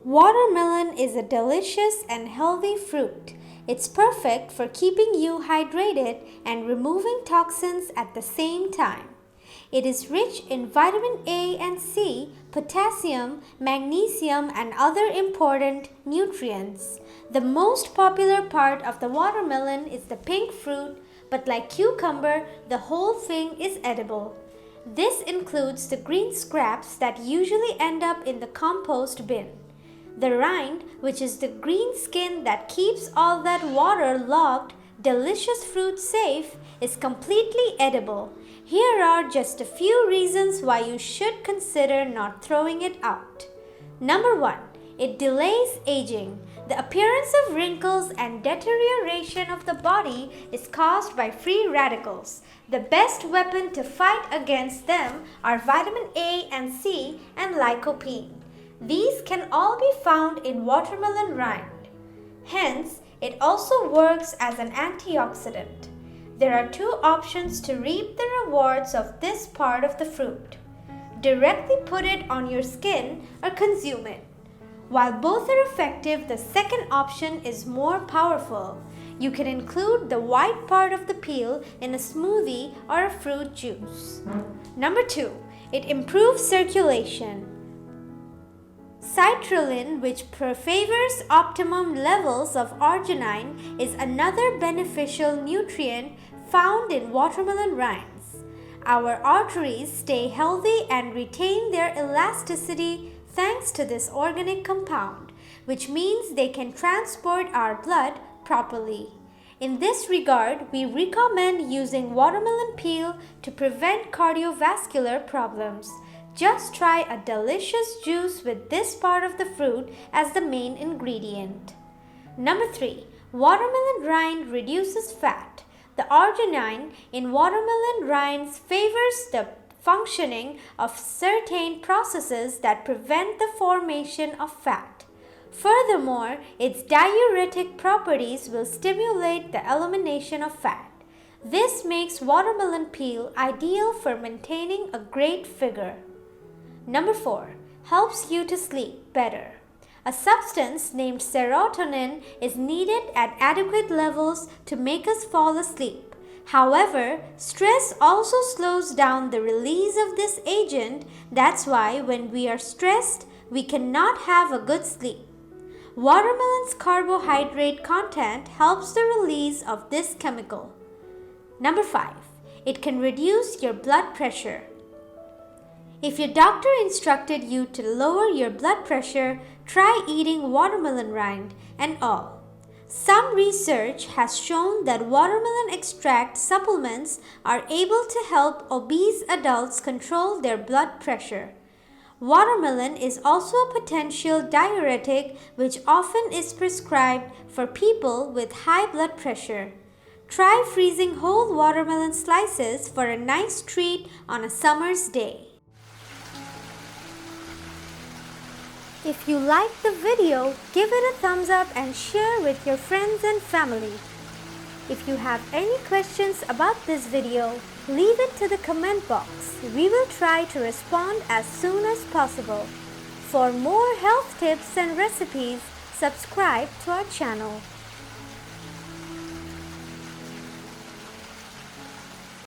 Watermelon is a delicious and healthy fruit. It's perfect for keeping you hydrated and removing toxins at the same time. It is rich in vitamin A and C, potassium, magnesium, and other important nutrients. The most popular part of the watermelon is the pink fruit, but like cucumber, the whole thing is edible. This includes the green scraps that usually end up in the compost bin. The rind, which is the green skin that keeps all that water-logged, delicious fruit safe, is completely edible. Here are just a few reasons why you should consider not throwing it out. Number 1. It delays aging. The appearance of wrinkles and deterioration of the body is caused by free radicals. The best weapon to fight against them are vitamin A and C and lycopene. These can all be found in watermelon rind. Hence, it also works as an antioxidant. There are two options to reap the rewards of this part of the fruit. Directly put it on your skin or consume it. While both are effective, the second option is more powerful. You can include the white part of the peel in a smoothie or a fruit juice. Number 2. It improves circulation. Citrulline, which favors optimum levels of arginine, is another beneficial nutrient found in watermelon rinds. Our arteries stay healthy and retain their elasticity thanks to this organic compound, which means they can transport our blood properly. In this regard, we recommend using watermelon peel to prevent cardiovascular problems. Just try a delicious juice with this part of the fruit as the main ingredient. Number 3. Watermelon rind reduces fat. The arginine in watermelon rinds favors the functioning of certain processes that prevent the formation of fat. Furthermore, its diuretic properties will stimulate the elimination of fat. This makes watermelon peel ideal for maintaining a great figure. Number 4. Helps you to sleep better. A substance named serotonin is needed at adequate levels to make us fall asleep. However, stress also slows down the release of this agent. That's why when we are stressed, we cannot have a good sleep. Watermelon's carbohydrate content helps the release of this chemical. Number 5. It can reduce your blood pressure. If your doctor instructed you to lower your blood pressure, try eating watermelon rind and all. Some research has shown that watermelon extract supplements are able to help obese adults control their blood pressure. Watermelon is also a potential diuretic which often is prescribed for people with high blood pressure. Try freezing whole watermelon slices for a nice treat on a summer's day. If you liked the video, give it a thumbs up and share with your friends and family. If you have any questions about this video, leave it to the comment box. We will try to respond as soon as possible. For more health tips and recipes, subscribe to our channel.